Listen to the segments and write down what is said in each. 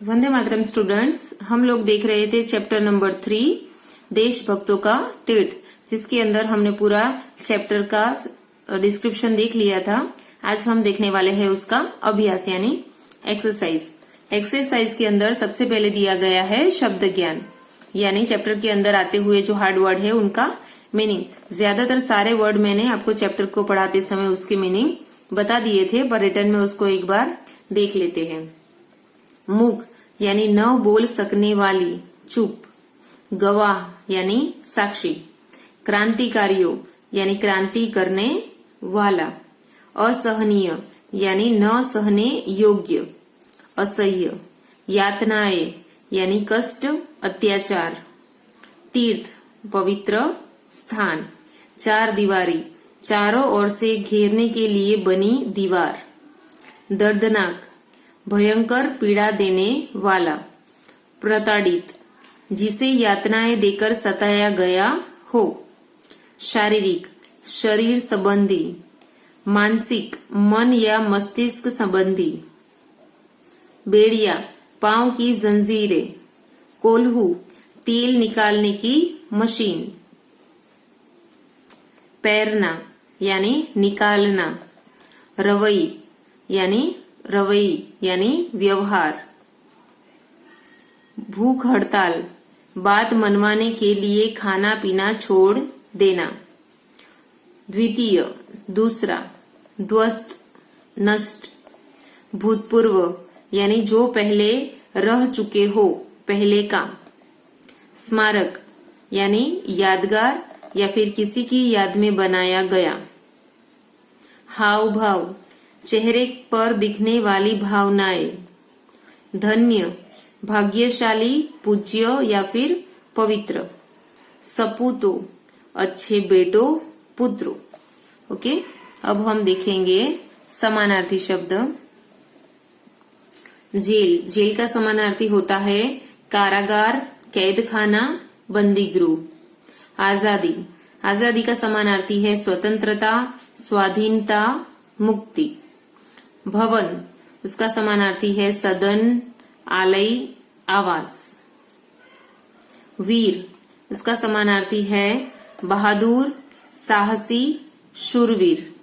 Vande Mataram students, हम लोग देख रहे थे चैप्टर नंबर 3 देशभक्तों का तीर्थ, जिसके अंदर हमने पूरा चैप्टर का डिस्क्रिप्शन देख लिया था। आज हम देखने वाले हैं उसका अभ्यास यानी एक्सरसाइज। एक्सरसाइज के अंदर सबसे पहले दिया गया है शब्द ज्ञान, यानी चैप्टर के अंदर आते हुए जो हार्ड वर्ड है उनका मीनिंग। ज्यादातर सारे वर्ड मैंने आपको चैप्टर को पढ़ाते समय उसके मीनिंग बता दिए थे, पर रिटर्न में उसको एक बार देख लेते हैं। मूक यानी न बोल सकने वाली, चुप। गवाह यानी साक्षी। क्रांतिकारियों यानी क्रांति करने वाला। असहनीय यानी न सहने योग्य, असह्य। यातनाएं यानी कष्ट, अत्याचार। तीर्थ पवित्र स्थान। चार दीवारी चारों ओर से घेरने के लिए बनी दीवार। दर्दनाक भयंकर पीड़ा देने वाला। प्रताड़ित जिसे यातनाएं देकर सताया गया हो। शारीरिक शरीर संबंधी। मानसिक मन या मस्तिष्क संबंधी। बेड़िया पांव की जंजीरें। कोल्हू तेल निकालने की मशीन। पैरना यानी निकालना। रवई यानी व्यवहार। भूख हड़ताल बात मनवाने के लिए खाना पीना छोड़ देना। द्वितीय दूसरा। ध्वस्त नष्ट। भूतपूर्व यानी जो पहले रह चुके हो, पहले का। स्मारक यानी यादगार या फिर किसी की याद में बनाया गया। हाव भाव चेहरे पर दिखने वाली भावनाएं। धन्य भाग्यशाली, पूज्य या फिर पवित्र। सपूतो अच्छे बेटों, पुत्रों। ओके, अब हम देखेंगे समानार्थी शब्द। जेल का समानार्थी होता है कारागार, कैद खाना, बंदी गृह। आजादी का समानार्थी है स्वतंत्रता, स्वाधीनता, मुक्ति। भवन उसका समानार्थी है सदन, आलय, आवास। वीर उसका समानार्थी है बहादुर, साहसी, शूरवीर।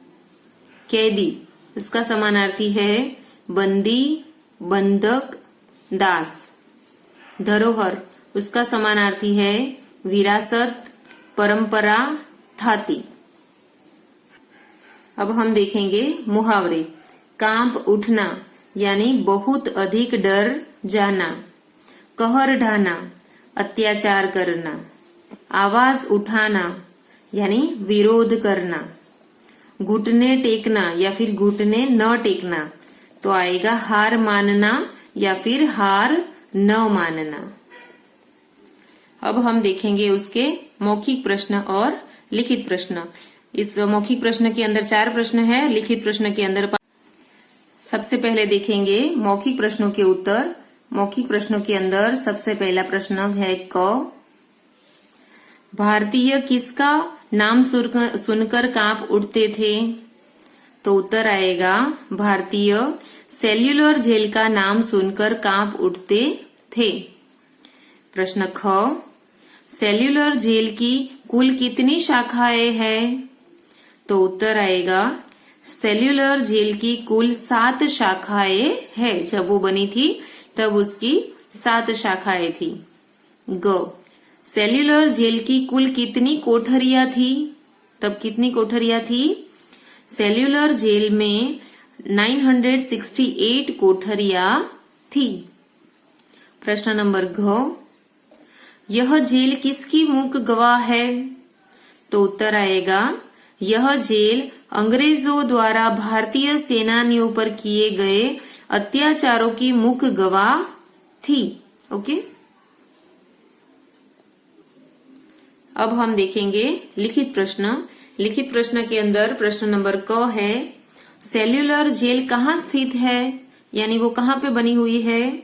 कैदी उसका समानार्थी है बंदी, बंधक, दास। धरोहर उसका समानार्थी है विरासत, परंपरा, थाती। अब हम देखेंगे मुहावरे। कांप उठना यानी बहुत अधिक डर जाना। कहर ढाना अत्याचार करना। आवाज उठाना यानी विरोध करना। घुटने टेकना या फिर घुटने न टेकना तो आएगा हार मानना या फिर हार न मानना। अब हम देखेंगे उसके मौखिक प्रश्न और लिखित प्रश्न। इस मौखिक प्रश्न के अंदर 4 प्रश्न है, लिखित प्रश्न के अंदर सबसे पहले देखेंगे मौखिक प्रश्नों के उत्तर। मौखिक प्रश्नों के अंदर सबसे पहला प्रश्न है क। भारतीय किसका नाम सुनकर कांप उठते थे? तो उत्तर आएगा भारतीय सेल्यूलर जेल का नाम सुनकर कांप उठते थे। प्रश्न ख। सेल्यूलर जेल की कुल कितनी शाखाएं हैं? तो उत्तर आएगा सेल्यूलर जेल की कुल 7 शाखाएं है। जब वो बनी थी तब उसकी 7 शाखाएं थी। ग। सेल्यूलर जेल की कुल कितनी कोठरियां थी? तब कितनी कोठरियां थी? सेल्यूलर जेल में 968 कोठरियां थी। प्रश्न नंबर घ। यह जेल किसकी मूक गवाह है? तो उत्तर आएगा यह जेल अंग्रेजों द्वारा भारतीय सेनानियों पर किए गए अत्याचारों की मूक गवाह थी। ओके, अब हम देखेंगे लिखित प्रश्न। लिखित प्रश्न के अंदर प्रश्न नंबर क है सेल्यूलर जेल कहाँ स्थित है, यानी वो कहाँ पे बनी हुई है?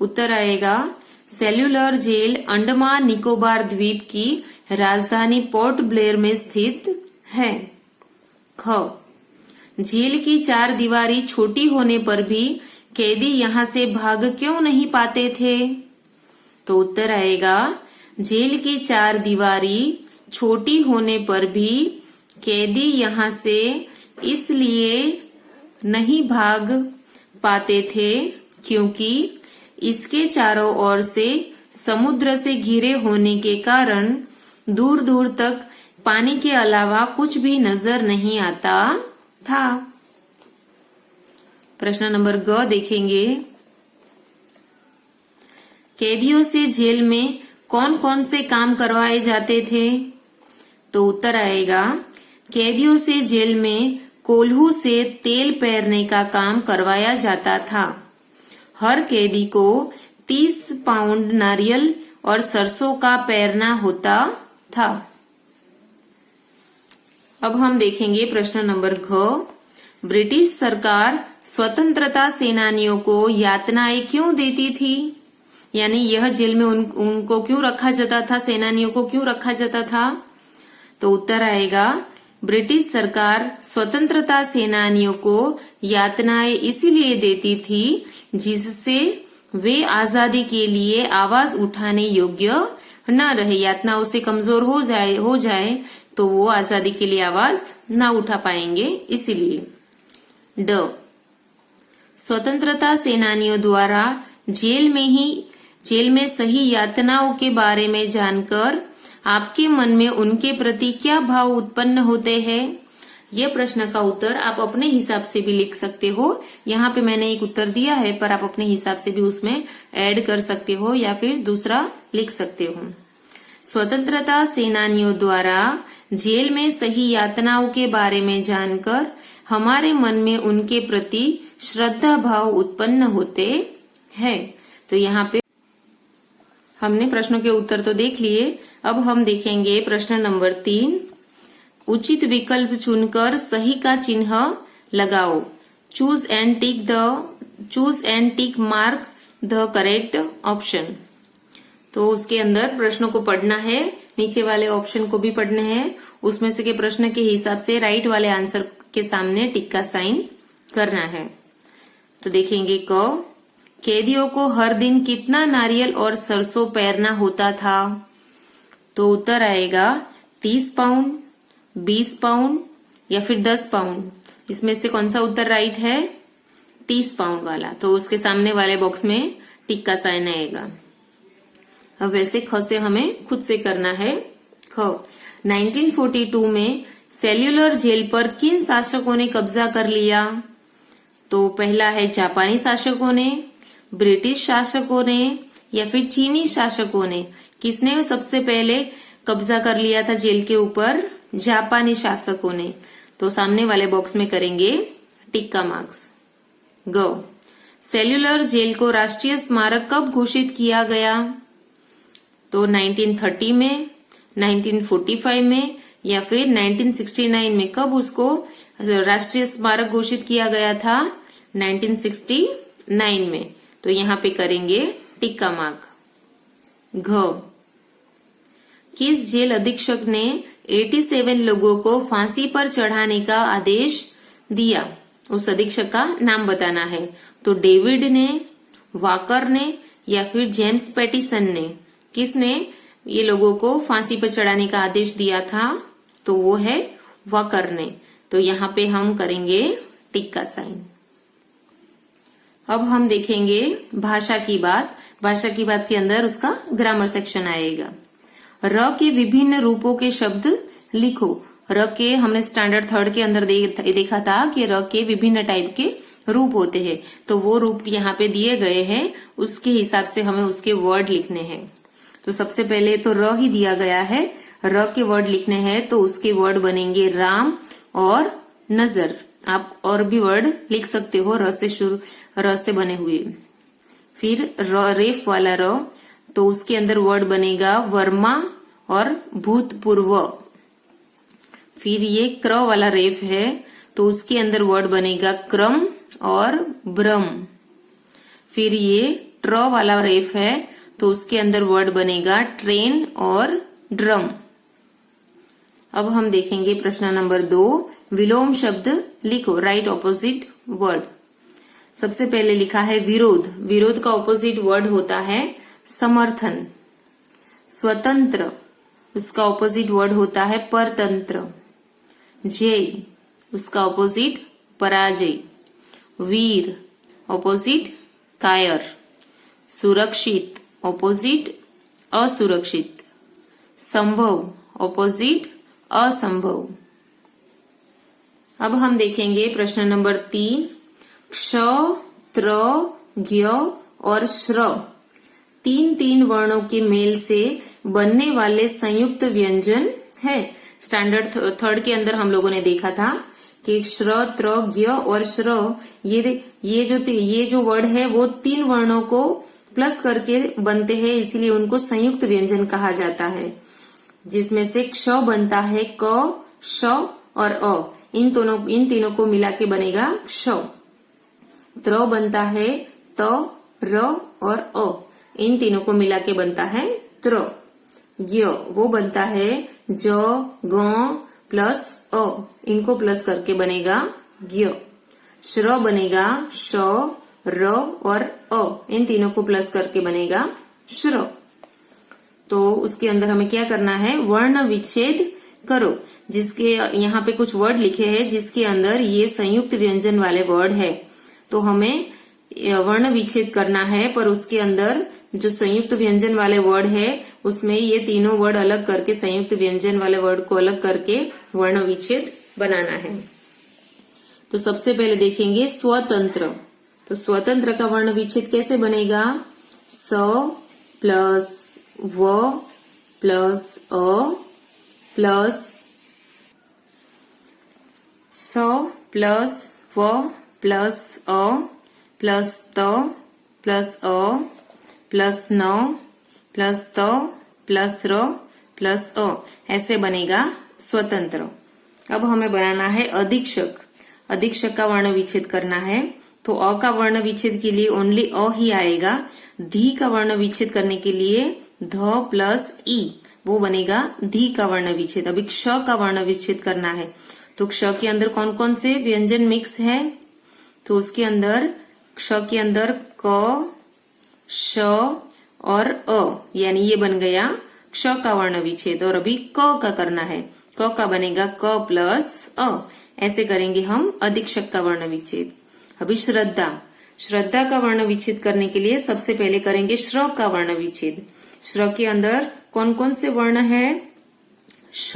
उत्तर आएगा सेल्यूलर जेल अंडमान निकोबार द्वीप की राजधानी पोर्ट ब्लेयर में स्थित है। ख। जेल की 4 दीवारी छोटी होने पर भी कैदी यहाँ से भाग क्यों नहीं पाते थे? तो उत्तर आएगा, जेल की चार दीवारी छोटी होने पर भी कैदी यहाँ से इसलिए नहीं भाग पाते थे क्योंकि इसके चारों ओर से समुद्र से घिरे होने के कारण दूर दूर तक पानी के अलावा कुछ भी नजर नहीं आता था। प्रश्न नंबर ग देखेंगे। कैदियों से जेल में कौन कौन से काम करवाए जाते थे? तो उत्तर आएगा, कैदियों से जेल में कोल्हू से तेल पेरने का काम करवाया जाता था। हर कैदी को 30 पाउंड नारियल और सरसों का पेरना होता था। अब हम देखेंगे प्रश्न नंबर घ। ब्रिटिश सरकार स्वतंत्रता सेनानियों को यातनाएं क्यों देती थी? यानी यह जेल में उनको क्यों रखा जाता था, सेनानियों को क्यों रखा जाता था? तो उत्तर आएगा, ब्रिटिश सरकार स्वतंत्रता सेनानियों को यातनाएं इसीलिए देती थी जिससे वे आजादी के लिए आवाज उठाने योग्य न रहे। यातनाओं से कमजोर हो जाए तो वो आजादी के लिए आवाज न उठा पाएंगे, इसीलिए। ड, स्वतंत्रता सेनानियों द्वारा जेल में सही यातनाओं के बारे में जानकर आपके मन में उनके प्रति क्या भाव उत्पन्न होते हैं? यह प्रश्न का उत्तर आप अपने हिसाब से भी लिख सकते हो। यहाँ पे मैंने एक उत्तर दिया है, पर आप अपने हिसाब से भी उसमें ऐड कर सकते हो या फिर दूसरा लिख सकते हो। स्वतंत्रता सेनानियों द्वारा जेल में सही यातनाओं के बारे में जानकर हमारे मन में उनके प्रति श्रद्धा भाव उत्पन्न होते हैं। तो यहाँ पे हमने प्रश्नों के उत्तर तो देख लिए। अब हम देखेंगे प्रश्न नंबर 3। उचित विकल्प चुनकर सही का चिन्ह लगाओ। Choose and tick mark the correct option. तो उसके अंदर प्रश्नों को पढ़ना है, नीचे वाले ऑप्शन को भी पढ़ने हैं, उसमें से के प्रश्न के हिसाब से राइट वाले आंसर के सामने टिक का साइन करना है। तो देखेंगे क, कैदियों को हर दिन कितना नारियल और सरसों पेरना होता था? तो उत्तर आएगा 30 पाउंड, 20 पाउंड या फिर 10 पाउंड। इसमें से कौन सा उत्तर राइट है? 30 पाउंड वाला। तो उसके सामने वाले बॉक्स में टिक का साइन आएगा। अब वैसे ख से हमें खुद से करना है। ख, 1942 में सेल्यूलर जेल पर किन शासकों ने कब्जा कर लिया? तो पहला है जापानी शासकों ने, ब्रिटिश शासकों ने या फिर चीनी शासकों ने। किसने सबसे पहले कब्जा कर लिया था जेल के ऊपर? जापानी शासकों ने। तो सामने वाले बॉक्स में करेंगे टिक का मार्क्स। ग, सेल्यूलर जेल को राष्ट्रीय स्मारक कब घोषित किया गया? तो 1930 में, 1945 में या फिर 1969 में। कब उसको राष्ट्रीय स्मारक घोषित किया गया था? 1969 में। तो यहाँ पे करेंगे टिक का मार्क। घ, किस जेल अधीक्षक ने 87 लोगों को फांसी पर चढ़ाने का आदेश दिया? उस अधीक्षक का नाम बताना है। तो डेविड ने, वाकर ने या फिर जेम्स पैटिसन ने। किसने ये लोगों को फांसी पर चढ़ाने का आदेश दिया था? तो वो है वाकर ने। तो यहाँ पे हम करेंगे टिक का साइन। अब हम देखेंगे भाषा की बात। भाषा की बात के अंदर उसका ग्रामर सेक्शन आएगा। र के विभिन्न रूपों के शब्द लिखो। र के हमने स्टैंडर्ड 3 के अंदर देखा था कि र के विभिन्न टाइप के रूप होते हैं। तो वो रूप यहाँ पे दिए गए हैं, उसके हिसाब से हमें उसके वर्ड लिखने हैं। तो सबसे पहले तो र ही दिया गया है, र के वर्ड लिखने हैं। तो उसके वर्ड बनेंगे राम और नजर। आप और भी वर्ड लिख सकते हो र से बने हुए। फिर रेफ वाला र, तो उसके अंदर वर्ड बनेगा वर्मा और भूतपूर्व। फिर ये क्र वाला रेफ है, तो उसके अंदर वर्ड बनेगा क्रम और ब्रह्म। फिर ये ट्र वाला रेफ है, तो उसके अंदर वर्ड बनेगा ट्रेन और ड्रम। अब हम देखेंगे प्रश्न नंबर 2। विलोम शब्द लिखो, राइट ऑपोजिट वर्ड। सबसे पहले लिखा है विरोध। विरोध का ऑपोजिट वर्ड होता है समर्थन। स्वतंत्र, उसका ऑपोजिट वर्ड होता है परतंत्र। जय, उसका ऑपोजिट पराजय। वीर, ऑपोजिट कायर। सुरक्षित, ऑपोजिट असुरक्षित। संभव, ऑपोजिट असंभव। अब हम देखेंगे प्रश्न नंबर 3। क्ष, त्र, ज्ञ और श्र, तीन वर्णों के मेल से बनने वाले संयुक्त व्यंजन है। स्टैंडर्ड थर्ड के अंदर हम लोगों ने देखा था कि श्र, त्र, ज्ञ और श्र, ये जो वर्ड है वो 3 वर्णों को प्लस करके बनते हैं, इसीलिए उनको संयुक्त व्यंजन कहा जाता है। जिसमें से क्ष बनता है क, श और अ, इन तीनों को मिला के बनेगा क्ष। त्र बनता है त, र और अ, इन तीनों को मिला के बनता है त्र। ज्ञ वो बनता है ज, ग प्लस अ, इनको प्लस करके बनेगा ज्ञ। श्र बनेगा श, र और अ, इन तीनों को प्लस करके बनेगा श्र। तो उसके अंदर हमें क्या करना है, वर्ण विच्छेद करो। जिसके यहाँ पे कुछ वर्ड लिखे हैं जिसके अंदर ये संयुक्त व्यंजन वाले वर्ड है, तो हमें वर्ण विच्छेद करना है। पर उसके अंदर जो संयुक्त व्यंजन वाले वर्ड है उसमें ये तीनों वर्ड अलग करके, संयुक्त व्यंजन वाले वर्ड को अलग करके वर्ण विच्छेद बनाना है। तो सबसे पहले देखेंगे स्वतंत्र। तो स्वतंत्र का वर्ण विच्छेद कैसे बनेगा, स प्लस व प्लस अ प्लस स प्लस व प्लस अ प्लस त प्लस अ प्लस न प्लस त प्लस र प्लस अ, ऐसे बनेगा स्वतंत्र। अब हमें बनाना है अधीक्षक। अधीक्षक का वर्ण विच्छेद करना है, तो अ का वर्ण विच्छेद के लिए ओनली अ ही आएगा। धी का वर्ण विच्छेद करने के लिए ध प्लस ई, वो बनेगा धी का वर्ण विच्छेद। अभी क्ष का वर्ण विच्छेद करना है, तो क्ष के अंदर कौन कौन से व्यंजन मिक्स है, तो उसके अंदर क्ष के अंदर क, श और अ, यानी ये बन गया क्ष का वर्ण विच्छेद। और अभी क का करना है, क का बनेगा क प्लस अ, ऐसे करेंगे हम अधीक्षक का वर्ण विच्छेद। अभी श्रद्धा, श्रद्धा का वर्ण विच्छेद करने के लिए सबसे पहले करेंगे श्र का वर्ण विच्छेद। श्र के अंदर कौन कौन से वर्ण है, श,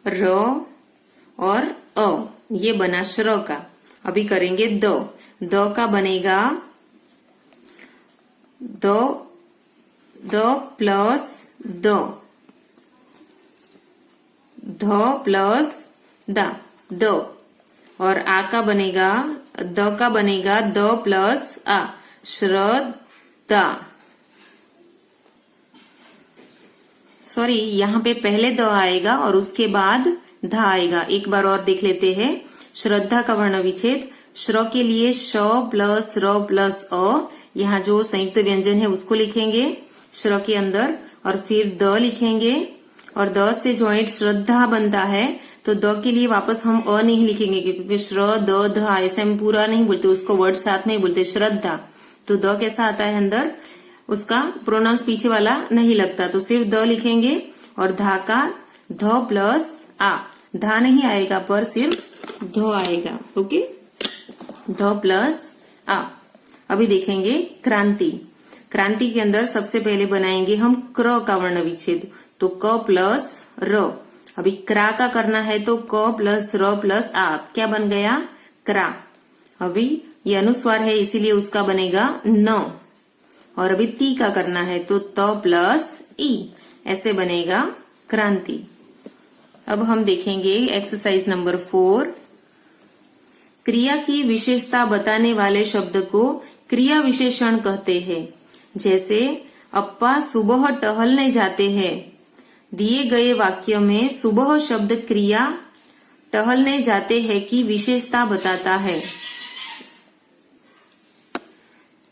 र और अ, ये बना श्र का। अभी करेंगे द। द का बनेगा द प्लस द, ध प्लस द। और आ का बनेगा, द का बनेगा द प्लस आ, श्रद्धा। सॉरी, यहाँ पे पहले द आएगा और उसके बाद ध आएगा। एक बार और देख लेते हैं। श्रद्धा का वर्ण विच्छेद, श्र के लिए श प्लस र प्लस अ, यहाँ जो संयुक्त व्यंजन है उसको लिखेंगे श्र के अंदर, और फिर द लिखेंगे, और द से ज्वाइंट श्रद्धा बनता है, तो द के लिए वापस हम अ नहीं लिखेंगे, क्योंकि श्र द ध ऐसे हम पूरा नहीं बोलते, उसको वर्ड साथ नहीं बोलते, श्रद्धा। तो द कैसा आता है अंदर, उसका प्रोनाउंस पीछे वाला नहीं लगता, तो सिर्फ द लिखेंगे। और धा का ध प्लस आ, धा नहीं आएगा पर सिर्फ ध आएगा। ओके, ध प्लस आ। अभी देखेंगे क्रांति। क्रांति के अंदर सबसे पहले बनाएंगे हम क्र का वर्ण विच्छेद, तो क प्लस र। अभी क्रा का करना है, तो क प्लस र प्लस आ, क्या बन गया, क्रा। अभी ये अनुस्वार है इसीलिए उसका बनेगा न। और अभी ती का करना है, तो त प्लस ई, ऐसे बनेगा क्रांति। अब हम देखेंगे एक्सरसाइज नंबर 4। क्रिया की विशेषता बताने वाले शब्द को क्रिया विशेषण कहते हैं। जैसे अप्पा सुबह टहलने जाते हैं। दिए गए वाक्य में सुबह शब्द क्रिया टहलने जाते हैं की विशेषता बताता है।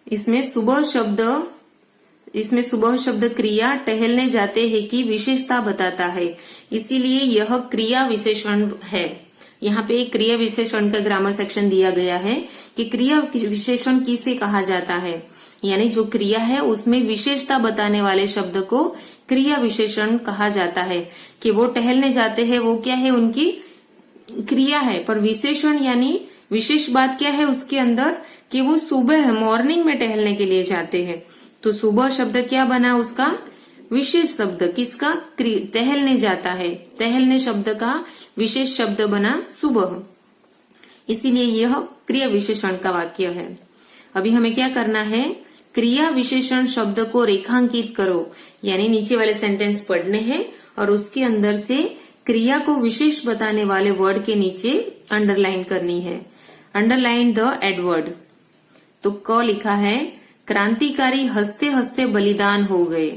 इसमें सुबह शब्द क्रिया टहलने जाते हैं की विशेषता बताता है, इसीलिए यह क्रिया विशेषण है। यहाँ पे एक क्रिया विशेषण का ग्रामर सेक्शन दिया गया है कि क्रिया विशेषण किसे कहा जाता है, यानी जो क्रिया है उसमें विशेषता बताने वाले शब्द को क्रिया विशेषण कहा जाता है। कि वो टहलने जाते हैं, वो क्या है, उनकी क्रिया है, पर विशेषण यानी विशेष बात क्या है उसके अंदर कि वो सुबह मॉर्निंग में टहलने के लिए जाते हैं। तो सुबह शब्द क्या बना, उसका विशेष शब्द, किसका, टहलने जाता है, टहलने शब्द का विशेष शब्द बना सुबह, इसीलिए यह क्रिया विशेषण का वाक्य है। अभी हमें क्या करना है, क्रिया विशेषण शब्द को रेखांकित करो, यानी नीचे वाले सेंटेंस पढ़ने हैं और उसके अंदर से क्रिया को विशेष बताने वाले वर्ड के नीचे अंडरलाइन करनी है। Underline the Edward. तो क लिखा है, क्रांतिकारी हंसते हंसते बलिदान हो गए।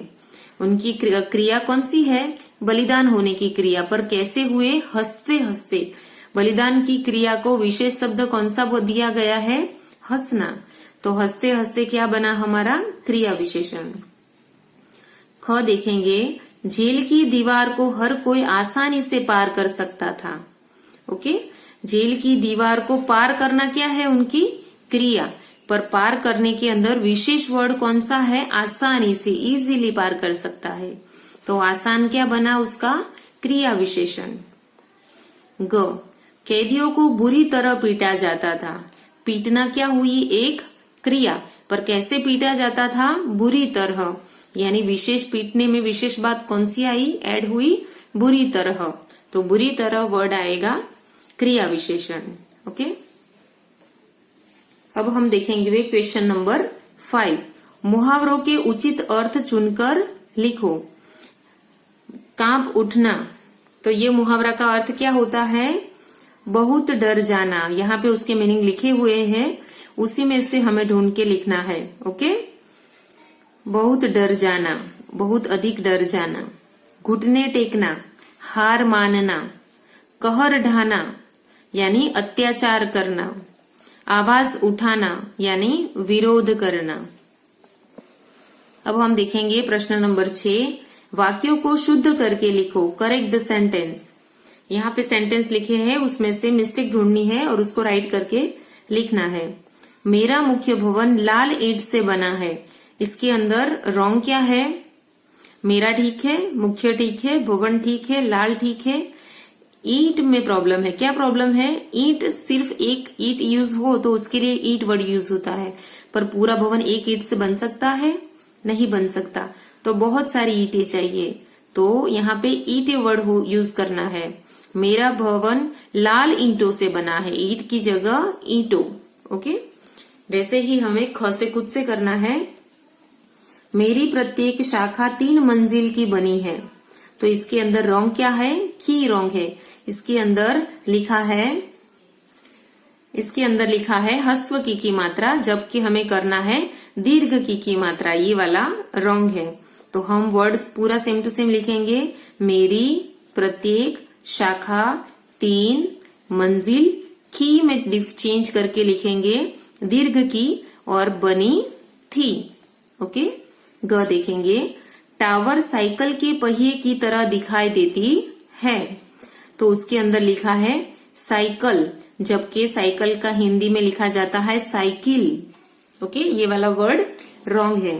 उनकी क्रिया कौन सी है, बलिदान होने की क्रिया, पर कैसे हुए, हंसते हंसते। बलिदान की क्रिया को विशेष शब्द कौन सा दिया गया है, हंसना। तो हंसते हंसते क्या बना हमारा, क्रिया विशेषण। ख देखेंगे, जेल की दीवार को हर कोई आसानी से पार कर सकता था। ओके, जेल की दीवार को पार करना क्या है, उनकी क्रिया, पर पार करने के अंदर विशेष वर्ड कौन सा है, आसानी से, इजीली पार कर सकता है। तो आसान क्या बना उसका, क्रिया विशेषण। ग, कैदियों को बुरी तरह पीटा जाता था। पीटना क्या हुई, एक क्रिया, पर कैसे पीटा जाता था, बुरी तरह, यानी विशेष पीटने में विशेष बात कौन सी आई, ऐड हुई, बुरी तरह। तो बुरी तरह वर्ड आएगा क्रिया विशेषण। ओके, अब हम देखेंगे क्वेश्चन नंबर 5। मुहावरों के उचित अर्थ चुनकर लिखो। कांप उठना, तो ये मुहावरा का अर्थ क्या होता है, बहुत डर जाना। यहाँ पे उसके मीनिंग लिखे हुए हैं, उसी में से हमें ढूंढ के लिखना है। ओके, बहुत डर जाना, बहुत अधिक डर जाना। घुटने टेकना, हार मानना। कहर ढाना, यानी अत्याचार करना। आवाज उठाना, यानी विरोध करना। अब हम देखेंगे प्रश्न नंबर 6। वाक्यों को शुद्ध करके लिखो, करेक्ट द सेंटेंस। यहाँ पे सेंटेंस लिखे हैं, उसमें से मिस्टेक ढूंढनी है और उसको राइट करके लिखना है। मेरा मुख्य भवन लाल ईंट से बना है। इसके अंदर रॉन्ग क्या है, मेरा ठीक है, मुख्य ठीक है, भवन ठीक है, लाल ठीक है। ईंट में प्रॉब्लम है, क्या प्रॉब्लम है, ईंट सिर्फ एक ईंट यूज हो तो उसके लिए ईंट वर्ड यूज होता है, पर पूरा भवन एक ईंट से बन सकता है, नहीं बन सकता, तो बहुत सारी ईंटें चाहिए। तो यहाँ पे ईंट वर्ड यूज करना है। मेरा भवन लाल ईंटों से बना है, ईंट की जगह ईंटों। ओके, वैसे ही हमें ख से खुद से करना है। मेरी प्रत्येक शाखा 3 मंजिल की बनी है। तो इसके अंदर रॉन्ग क्या है, की रॉन्ग है। इसके अंदर लिखा है हस्व की मात्रा, जबकि हमें करना है दीर्घ की मात्रा, ये वाला रॉन्ग है। तो हम वर्ड्स पूरा सेम टू सेम लिखेंगे। मेरी प्रत्येक शाखा 3 मंजिल, की में चेंज करके लिखेंगे दीर्घ की, और बनी थी। ओके, ग देखेंगे, टावर साइकिल के पहिए की तरह दिखाई देती है। तो उसके अंदर लिखा है साइकिल, जबकि साइकिल का हिंदी में लिखा जाता है साइकिल। ओके, ये वाला वर्ड रॉन्ग है।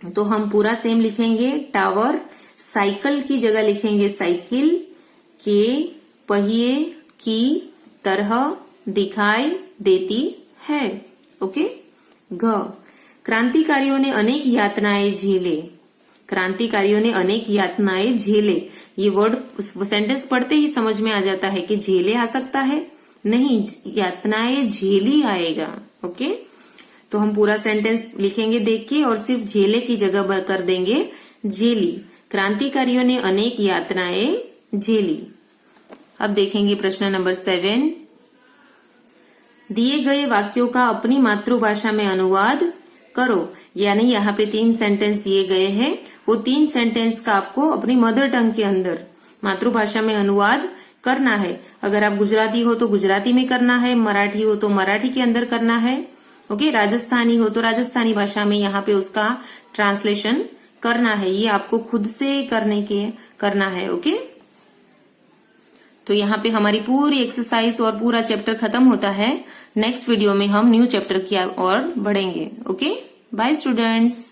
तो हम पूरा सेम लिखेंगे, टावर साइकिल की जगह लिखेंगे साइकिल के पहिए की तरह दिखाई देती है। ओके, घ, क्रांतिकारियों ने अनेक यातनाएं झेले। क्रांतिकारियों ने अनेक यातनाएं झेले, ये वर्ड सेंटेंस पढ़ते ही समझ में आ जाता है कि झेले आ सकता है, नहीं, यातनाएं झेली आएगा। ओके, तो हम पूरा सेंटेंस लिखेंगे देख के, और सिर्फ झेले की जगह कर देंगे झेली। क्रांतिकारियों ने अनेक यातनाएं झेली। अब देखेंगे प्रश्न नंबर 7। दिए गए वाक्यों का अपनी मातृभाषा में अनुवाद करो। यानी यहाँ पे 3 सेंटेंस दिए गए हैं, वो 3 सेंटेंस का आपको अपनी मदर टंग के अंदर मातृभाषा में अनुवाद करना है। अगर आप गुजराती हो तो गुजराती में करना है, मराठी हो तो मराठी के अंदर करना है। ओके, राजस्थानी हो तो राजस्थानी भाषा में यहाँ पे उसका ट्रांसलेशन करना है। ये आपको खुद से करना है। ओके, तो यहाँ पे हमारी पूरी एक्सरसाइज और पूरा चैप्टर खत्म होता है। नेक्स्ट वीडियो में हम न्यू चैप्टर की ओर बढ़ेंगे। Okay, bye students.